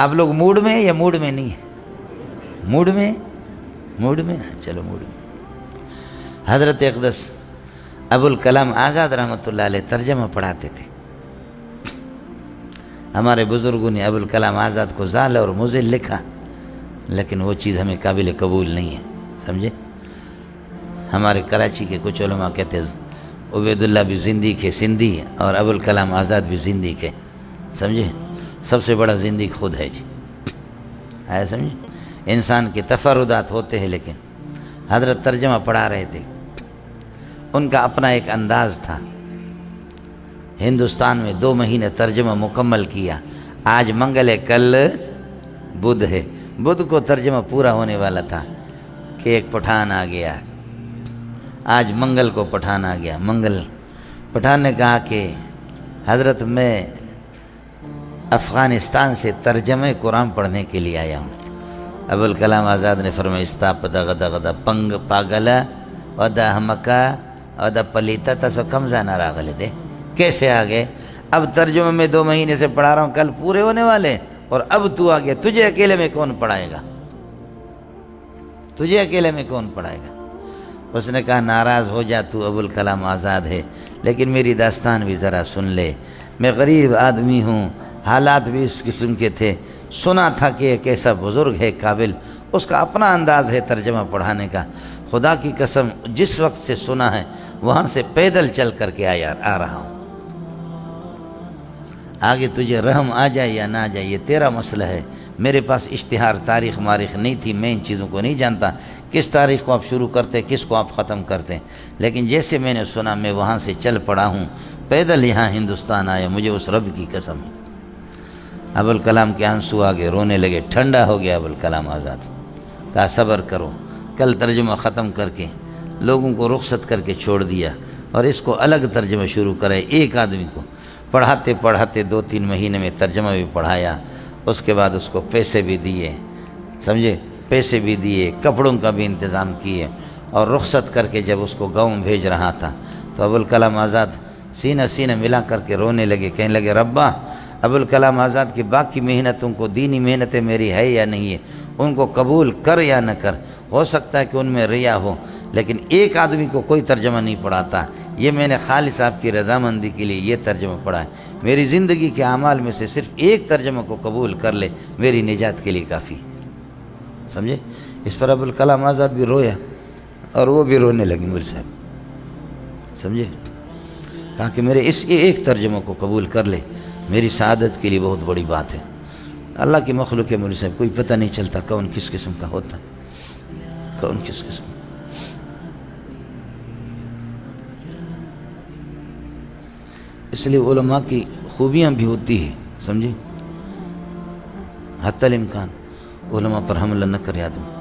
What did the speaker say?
آپ لوگ موڈ میں یا موڈ میں نہیں ہیں؟ موڈ میں، موڈ میں، چلو موڈ میں۔ حضرت اقدس ابوالکلام آزاد رحمۃ اللہ علیہ ترجمہ پڑھاتے تھے۔ ہمارے بزرگوں نے ابوالکلام آزاد کو ضال اور مضل لکھا، لیکن وہ چیز ہمیں قابل قبول نہیں ہے، سمجھے؟ ہمارے کراچی کے کچھ علماء کہتے ہیں عبید اللہ بھی زندی کے سندھی اور ابوالکلام آزاد بھی زندی کے، سمجھے؟ سب سے بڑا زندی خود ہے جی، ہے سمجھے؟ انسان کے تفردات ہوتے ہیں، لیکن حضرت ترجمہ پڑھا رہے تھے، ان کا اپنا ایک انداز تھا۔ ہندوستان میں 2 مہینے ترجمہ مکمل کیا، آج منگل ہے، کل بدھ ہے، بدھ کو ترجمہ پورا ہونے والا تھا کہ ایک پٹھان آ گیا، آج منگل کو پٹھان آ گیا۔ منگل پٹھان نے کہا کہ حضرت میں افغانستان سے ترجمہ قرآن پڑھنے کے لیے آیا ہوں۔ ابوالکلام آزاد نے فرمایا استاپ دا غدا غدا پنگ پاگلا ودا ہمکا ودا پلیتا تسو کمزہ نہ راغلے دے، کیسے آ گئے؟ اب ترجمہ میں 2 مہینے سے پڑھا رہا ہوں، کل پورے ہونے والے، اور اب تو آ گیا، تجھے اکیلے میں کون پڑھائے گا؟ تجھے اکیلے میں کون پڑھائے گا؟ اس نے کہا ناراض ہو جا، تو ابوالکلام آزاد ہے، لیکن میری داستان بھی ذرا سن لے۔ میں غریب آدمی ہوں، حالات بھی اس قسم کے تھے، سنا تھا کہ ایک ایسا بزرگ ہے قابل، اس کا اپنا انداز ہے ترجمہ پڑھانے کا، خدا کی قسم جس وقت سے سنا ہے وہاں سے پیدل چل کر کے آ رہا ہوں۔ آگے تجھے رحم آ جائے یا نہ آ جائے یہ تیرا مسئلہ ہے، میرے پاس اشتہار تاریخ مارخ نہیں تھی، میں ان چیزوں کو نہیں جانتا کس تاریخ کو آپ شروع کرتے کس کو آپ ختم کرتے، لیکن جیسے میں نے سنا میں وہاں سے چل پڑا ہوں، پیدل یہاں ہندوستان آیا، مجھے اس رب کی قسم ہے۔ ابوالکلام کے آنسو آگے، رونے لگے، ٹھنڈا ہو گیا ابوالکلام آزاد، کہا صبر کرو، کل ترجمہ ختم کر کے لوگوں کو رخصت کر کے چھوڑ دیا، اور اس کو الگ ترجمہ شروع کرے، ایک آدمی کو پڑھاتے پڑھاتے 2-3 مہینے میں ترجمہ بھی پڑھایا، اس کے بعد اس کو پیسے بھی دیے، سمجھے؟ پیسے بھی دیے، کپڑوں کا بھی انتظام کیے، اور رخصت کر کے جب اس کو گاؤں بھیج رہا تھا تو ابوالکلام آزاد سینہ سینہ ملا کر کے رونے لگے، کہنے لگے ربا ابوالکلام آزاد کی باقی محنتوں کو، دینی محنتیں میری ہے یا نہیں ہے، ان کو قبول کر یا نہ کر، ہو سکتا ہے کہ ان میں ریا ہو، لیکن ایک آدمی کو کوئی ترجمہ نہیں پڑھاتا، یہ میں نے خالص آپ کی رضامندی کے لیے یہ ترجمہ پڑھا ہے، میری زندگی کے اعمال میں سے صرف ایک ترجمہ کو قبول کر لے، میری نجات کے لیے کافی، سمجھے؟ اس پر ابوالکلام آزاد بھی رویا اور وہ بھی رونے لگے، مول صاحب، سمجھے؟ کہا کہ میرے اس ایک ترجمہ کو قبول کر لے، میری سعادت کے لیے بہت بڑی بات ہے۔ اللہ کی مخلوق ہے مول صاحب، کوئی پتہ نہیں چلتا کون کس قسم کا ہوتا، کون کس قسم۔ اس لیے علماء کی خوبیاں بھی ہوتی ہیں، سمجھے؟ حتی الامکان علماء پر حملہ نہ کرے آدمی۔